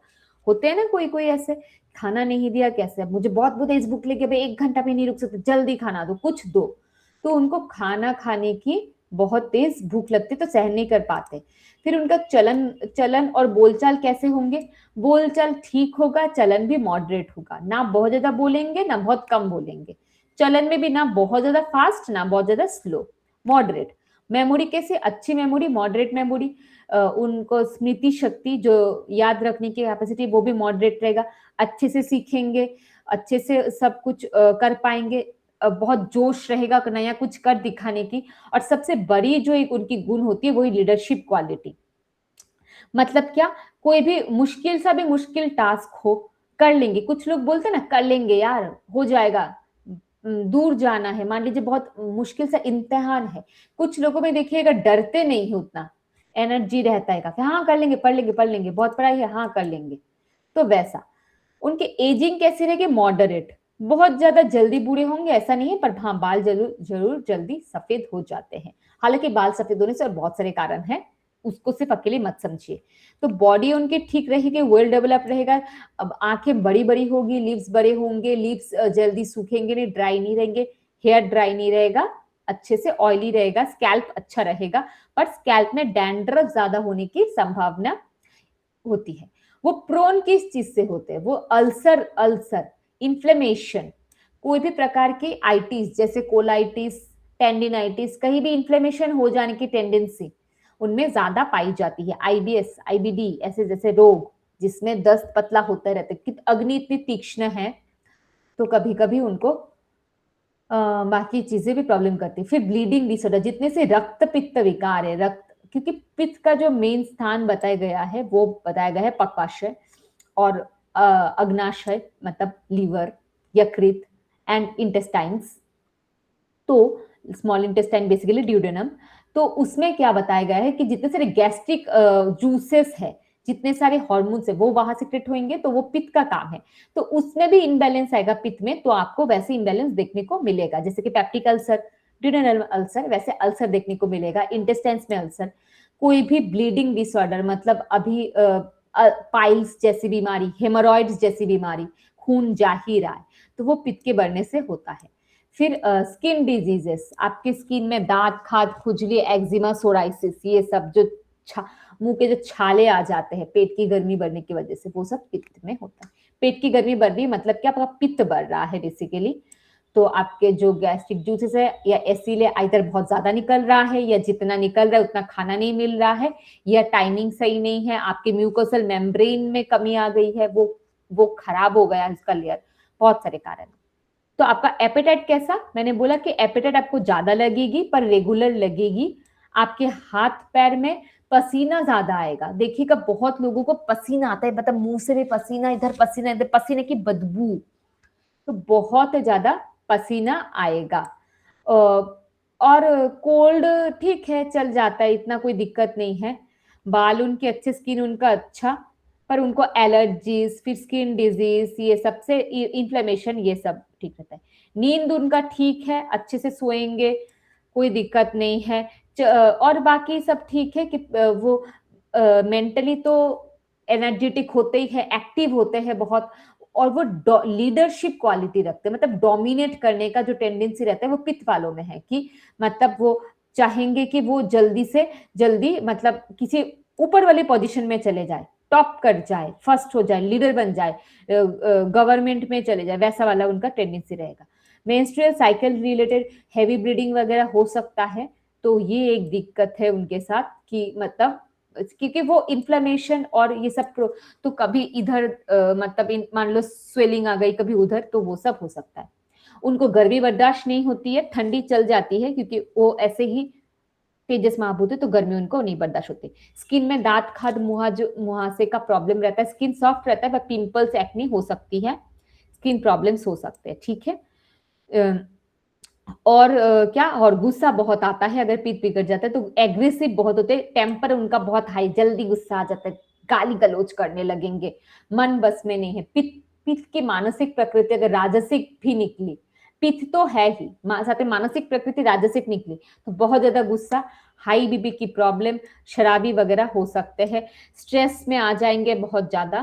होते हैं ना कोई कोई ऐसे, खाना नहीं दिया कैसे, अब मुझे बहुत बहुत तेज भूख लगी, भाई 1 घंटा भी नहीं रुक सकते, जल्दी खाना दो, कुछ दो। तो उनको खाना खाने की बहुत तेज भूख लगती तो सहन नहीं कर पाते। फिर उनका चलन चलन और बोलचाल कैसे होंगे? बोलचाल ठीक होगा, चलन भी मॉडरेट होगा, ना बहुत ज्यादा बोलेंगे ना बहुत कम बोलेंगे, चलन में भी ना बहुत ज्यादा फास्ट ना बहुत ज्यादा स्लो, मॉडरेट। मेमोरी कैसे? अच्छी मेमोरी, मॉडरेट मेमोरी। उनको स्मृति शक्ति जो याद रखने की कैपेसिटी वो भी मॉडरेट रहेगा, अच्छे से सीखेंगे, अच्छे से सब कुछ कर पाएंगे, बहुत जोश रहेगा नया कुछ कर दिखाने की। और सबसे बड़ी जो एक उनकी गुण होती है वही लीडरशिप क्वालिटी, मतलब क्या, कोई भी मुश्किल सा भी मुश्किल टास्क हो कर लेंगे। कुछ लोग बोलते हैं ना कर लेंगे यार, हो जाएगा, दूर जाना है, मान लीजिए बहुत मुश्किल सा इम्तिहान है, कुछ लोगों में देखिएगा डरते नहीं है उतना, एनर्जी रहता है काफी, हाँ कर लेंगे, पढ़ लेंगे, बहुत पढ़ाई है, हाँ कर लेंगे। तो वैसा उनके एजिंग कैसी रहेगी? मॉडरेट, बहुत ज्यादा जल्दी बूढ़े होंगे ऐसा नहीं है, पर हाँ बाल जरूर जरूर जल्दी सफेद हो जाते हैं। हालांकि बाल सफेद होने से और बहुत सारे कारण हैं, उसको सिर्फ अकेले मत समझिए। तो बॉडी उनकी ठीक रहेगी, वेल डेवलप रहेगा। अब आंखें बड़ी बड़ी होगी, लिप्स बड़े होंगे, लिप्स जल्दी सूखेंगे नहीं, ड्राई नहीं रहेंगे, हेयर ड्राई नहीं रहेगा, अच्छे से ऑयली रहेगा, स्कैल्प अच्छा रहेगा, पर स्कैल्प में डैंड्रफ ज्यादा होने की संभावना होती है। वो प्रोन किस चीज से होते हैं? वो अल्सर, इन्फ्लेमेशन, कोई भी प्रकार की आइटिस जैसे कोलाइटिस, टेंडिनाइटिस, कहीं भी इन्फ्लेमेशन हो जाने की टेंडेंसी उनमें ज्यादा पाई जाती है। आईबीएस, आईबीडी ऐसे जैसे रोग जिसमें दस्त पतला होता रहता है, अग्नि इतनी तीक्ष्ण है तो कभी कभी उनको बाकी चीजें भी प्रॉब्लम करती है। फिर ब्लीडिंग डिसऑर्डर, जितने से रक्त पित्त विकार है, रक्त, क्योंकि पित्त का जो मेन स्थान बताया गया है वो बताया गया है पक्वाशय और अग्नाशय, मतलब लीवर, यकृत एंड इंटेस्टाइन्स। तो स्मॉल इंटेस्टाइन बेसिकली ड्यूडेनम। तो उसमें क्या बताया गया है कि जितने सारे गैस्ट्रिक जूसेस है, जितने सारे हॉर्मोन्स है वो वहां सिक्रेट होंगे, तो वो पित्त का काम है। तो उसमें भी इनबैलेंस आएगा पित्त में, तो आपको वैसे इनबैलेंस देखने को मिलेगा, जैसे कि पेप्टिक अल्सर, ड्यूडेनल अल्सर, वैसे अल्सर देखने को मिलेगा, इंटेस्टाइन्स में अल्सर। कोई भी ब्लीडिंग डिसऑर्डर, मतलब अभी पाइल्स जैसी बीमारी, हेमोरॉइड्स जैसी बीमारी, खून जा ही रहा है, तो वो पित्त के बढ़ने से होता है। फिर स्किन डिजीजेस, आपकी स्किन में दांत खाज, खुजली, एक्जिमा, सोराइसिस, ये सब जो मुंह के जो छाले आ जाते हैं पेट की गर्मी बढ़ने की वजह से, वो सब पित्त में होता है। पेट की गर्मी बढ़ रही मतलब क्या, आपका पित्त बढ़ रहा है बेसिकली। तो आपके जो गैस्ट्रिक जूसेस है या एसिड है इधर बहुत ज्यादा निकल रहा है, या जितना निकल रहा है उतना खाना नहीं मिल रहा है, या टाइमिंग सही नहीं है, आपके म्यूकोसल मेम्ब्रेन में कमी आ गई है, वो खराब हो गया उसका लेयर, बहुत सारे कारण। तो आपका एपेटाइट कैसा, मैंने बोला कि एपेटाइट आपको ज्यादा लगेगी पर रेगुलर लगेगी। आपके हाथ पैर में पसीना ज्यादा आएगा, देखिएगा बहुत लोगों को पसीना आता है, मतलब मुंह से भी पसीना, इधर पसीना, इधर पसीने की बदबू, तो बहुत ज्यादा पसीना आएगा। और कोल्ड ठीक है, चल जाता है, इतना कोई दिक्कत नहीं है। बाल उनके अच्छे, स्किन उनका अच्छा, पर उनको एलर्जीज, फिर स्किन डिजीज, ये सबसे इन्फ्लेमेशन, ये सब ठीक रहता है। नींद उनका ठीक है, अच्छे से सोएंगे, कोई दिक्कत नहीं है। और बाकी सब ठीक है कि वो मेंटली तो एनर्जेटिक होते ही है, एक्टिव होते हैं बहुत, और वो लीडरशिप क्वालिटी रखते हैं, मतलब डोमिनेट करने का जो टेंडेंसी रहता है वो पित्त वालों में है, कि मतलब वो चाहेंगे कि वो जल्दी से जल्दी मतलब किसी ऊपर वाली पोजीशन में चले जाए, टॉप कर जाए, फर्स्ट हो जाए, लीडर बन जाए, गवर्नमेंट में चले जाए, वैसा वाला उनका टेंडेंसी रहेगा। Menstrual cycle related heavy bleeding वगैरह हो सकता है, तो ये एक दिक्कत है उनके साथ, कि मतलब क्योंकि वो इन्फ्लेमेशन और ये सब तो कभी इधर मतलब मान लो स्वेलिंग आ गई, कभी उधर, तो वो सब हो सकता है। उनको गर्मी बर्दाश्त नहीं होती है, ठंडी चल जाती है, क्योंकि वो ऐसे ही तेजस महाभूत है, तो गर्मी उनको नहीं बर्दाश्त होती। स्किन में दांत खाद मुहासे का प्रॉब्लम रहता है, स्किन सॉफ्ट रहता है, पर पिंपल्स, एक्ने हो सकती है, स्किन प्रॉब्लम्स हो सकते हैं, ठीक है। और क्या, और गुस्सा बहुत आता है अगर पित्त बिगड़ जाता है, तो एग्रेसिव बहुत होते हैं, टेम्पर उनका बहुत हाई, जल्दी गुस्सा आ जाता है, गाली गलौज करने लगेंगे, मन बस में नहीं है। पित्त पित्त की मानसिक प्रकृति अगर राजसिक भी निकली, पित्त तो है ही, साथ में मानसिक प्रकृति राजसिक निकली, तो बहुत ज्यादा गुस्सा, हाई बीपी की प्रॉब्लम, शराबी वगैरह हो सकते हैं, स्ट्रेस में आ जाएंगे बहुत ज्यादा,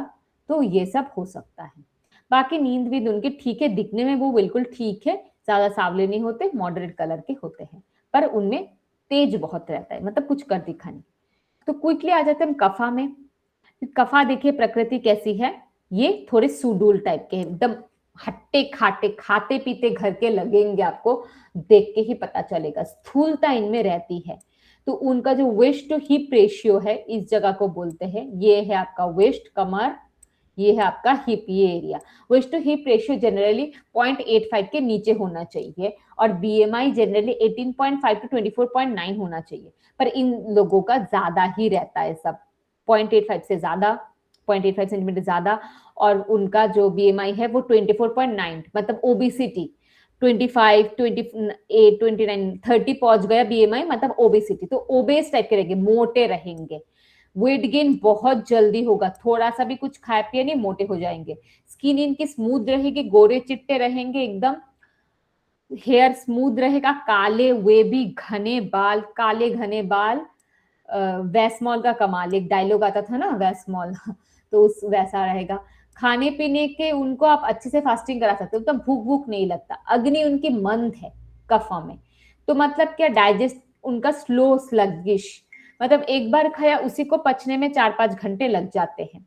तो ये सब हो सकता है। बाकी नींद भी उनकी ठीक है, दिखने में वो बिल्कुल ठीक है, ज्यादा सावले नहीं होते, मॉडरेट कलर के होते हैं, पर उनमें तेज बहुत रहता है, मतलब कुछ कर दिखा नहीं। तो क्विकली आ जाते हैं हम कफा में। कफा देखिए प्रकृति कैसी है, ये थोड़े सुडूल टाइप के, एकदम हट्टे खाटे, खाते पीते घर के लगेंगे, आपको देख के ही पता चलेगा, स्थूलता इनमें रहती है। तो उनका जो वेस्ट टू हिप रेशियो है, इस जगह को बोलते हैं, ये है आपका वेस्ट, कमर, ये है आपका हिप, ये area. Waist to hip ratio generally 0.85 के नीचे होना चाहिए, और बीएमआई जनरली 18.5 टू 24.9 होना चाहिए, पर इन लोगों का ज्यादा ही रहता है सब, 0.85 से ज्यादा, 0.85 सेंटीमीटर ज्यादा, और उनका जो बीएमआई है वो 24.9, मतलब ओबेसिटी 25, 28, 29, 30 पहुंच गया बीएमआई, मतलब ओबेसिटी, तो ओबेस टाइप के रहेंगे, मोटे रहेंगे। वेट गेन बहुत जल्दी होगा, थोड़ा सा भी कुछ खाए पिए नहीं, मोटे हो जाएंगे। स्किन इनकी स्मूथ रहेगी, गोरे चिट्टे रहेंगे एकदम, हेयर स्मूथ रहेगा, काले वेवी घने बाल, काले घने बाल। वैस्मॉल का कमाल, एक डायलॉग आता था ना वैस्मॉल, तो उस वैसा रहेगा। खाने पीने के उनको आप अच्छे से फास्टिंग करा सकते हो, तो भूख भूख नहीं लगता। अग्नि उनकी मंद है कफा में, तो मतलब क्या, डाइजेस्ट उनका स्लो, स्लगिश, मतलब एक बार खाया उसी को पचने में 4-5 घंटे लग जाते हैं।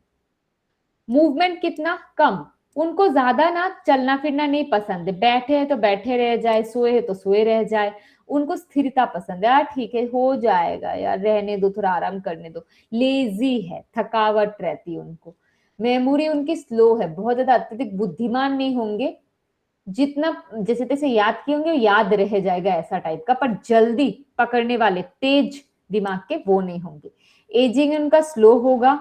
मूवमेंट कितना कम, उनको ज्यादा ना चलना फिरना नहीं पसंद है, बैठे हैं तो बैठे रह जाए, सोए है तो सोए रह जाए, उनको स्थिरता पसंद है, यार ठीक है हो जाएगा यार, रहने दो, थोड़ा आराम करने दो। लेजी है, थकावट रहती है उनको। मेमोरी उनकी स्लो है, बहुत ज्यादा अत्यधिक बुद्धिमान नहीं होंगे, जितना जैसे तैसे याद किए होंगे याद रह जाएगा ऐसा टाइप का, पर जल्दी पकड़ने वाले तेज दिमाग के वो नहीं होंगे। एजिंग उनका स्लो होगा।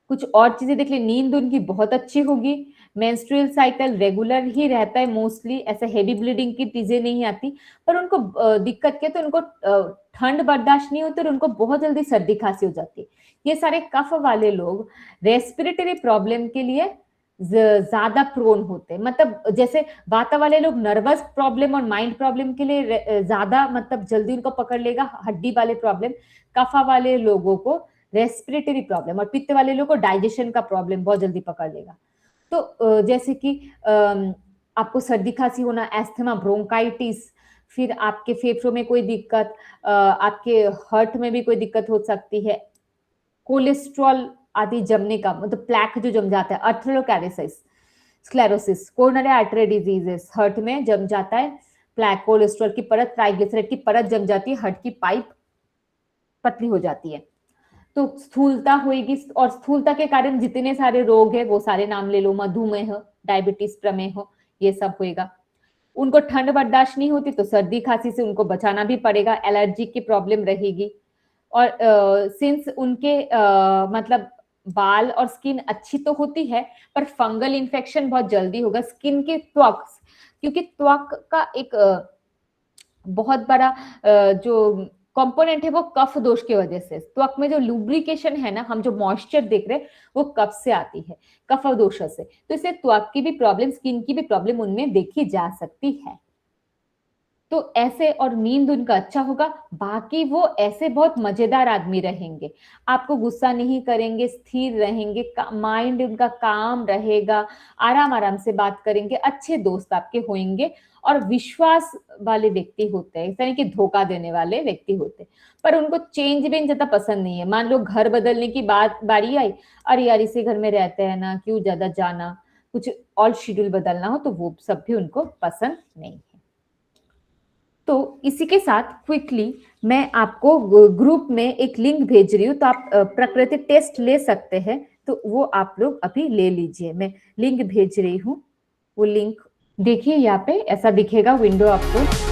कुछ और चीजें देख ले, नींद उनकी बहुत अच्छी होगी, मेंस्ट्रुअल साइकिल रेगुलर ही रहता है मोस्टली, ऐसे हेवी ब्लीडिंग की चीजें नहीं आती। पर उनको दिक्कत क्या, तो उनको ठंड बर्दाश्त नहीं होती और उनको बहुत जल्दी सर्दी खांसी हो जाती है। ये सारे कफ वाले लोग रेस्पिरेटरी प्रॉब्लम के लिए ज्यादा प्रोन होते हैं, मतलब जैसे वाता वाले लोग नर्वस प्रॉब्लम और माइंड प्रॉब्लम के लिए ज्यादा, मतलब जल्दी उनको पकड़ लेगा, हड्डी वाले प्रॉब्लम। कफा वाले लोगों को रेस्पिरेटरी प्रॉब्लम, और पित्त वाले लोगों को डाइजेशन का प्रॉब्लम बहुत जल्दी पकड़ लेगा। तो जैसे कि आपको सर्दी खांसी होना, एस्थमा, ब्रोंकाइटिस, फिर आपके फेफड़ों में कोई दिक्कत, आपके हार्ट में भी कोई दिक्कत हो सकती है, कोलेस्ट्रॉल आदि जमने का मतलब प्लैक जो जम जाता है, atherosclerosis, sclerosis, coronary artery diseases, heart में जम जाता है प्लैक, कोलेस्ट्रॉल की परत, ट्राइग्लिसराइड की परत जम जाती है, हार्ट की पाइप पतली हो जाती है। तो स्थूलता होगी, और स्थूलता के कारण जितने सारे रोग है वो सारे नाम ले लो, मधुमेह, डायबिटीज, प्रमेह, ये सब होएगा। उनको ठंड बर्दाश्त नहीं होती तो सर्दी खांसी से उनको बचाना भी पड़ेगा, एलर्जी की प्रॉब्लम रहेगी। और सिंस उनके मतलब बाल और स्किन अच्छी तो होती है, पर फंगल इन्फेक्शन बहुत जल्दी होगा स्किन के त्वक, क्योंकि त्वक का एक बहुत बड़ा जो कंपोनेंट है वो कफ दोष की वजह से, त्वक में जो लुब्रिकेशन है ना, हम जो मॉइस्चर देख रहे हैं वो कफ से आती है, कफ दोष से। तो इससे त्वक की भी प्रॉब्लम, स्किन की भी प्रॉब्लम उनमें देखी जा सकती है। तो ऐसे, और नींद उनका अच्छा होगा, बाकी वो ऐसे बहुत मजेदार आदमी रहेंगे, आपको गुस्सा नहीं करेंगे, स्थिर रहेंगे, माइंड उनका काम रहेगा, आराम आराम से बात करेंगे, अच्छे दोस्त आपके होंगे, और विश्वास वाले व्यक्ति होते हैं, ऐसा नहीं कि धोखा देने वाले व्यक्ति होते हैं। पर उनको चेंज भी ज्यादा पसंद नहीं है। मान लो घर बदलने की बात बारी आई, अरे यार इसी घर में रहते हैं ना, क्यों ज्यादा जाना, कुछ और शेड्यूल बदलना हो तो वो सब भी उनको पसंद नहीं है। तो इसी के साथ क्विकली मैं आपको ग्रुप में एक लिंक भेज रही हूँ, तो आप प्रकृति टेस्ट ले सकते हैं, तो वो आप लोग अभी ले लीजिए। मैं लिंक भेज रही हूँ, वो लिंक देखिए, यहाँ पे ऐसा दिखेगा विंडो आपको।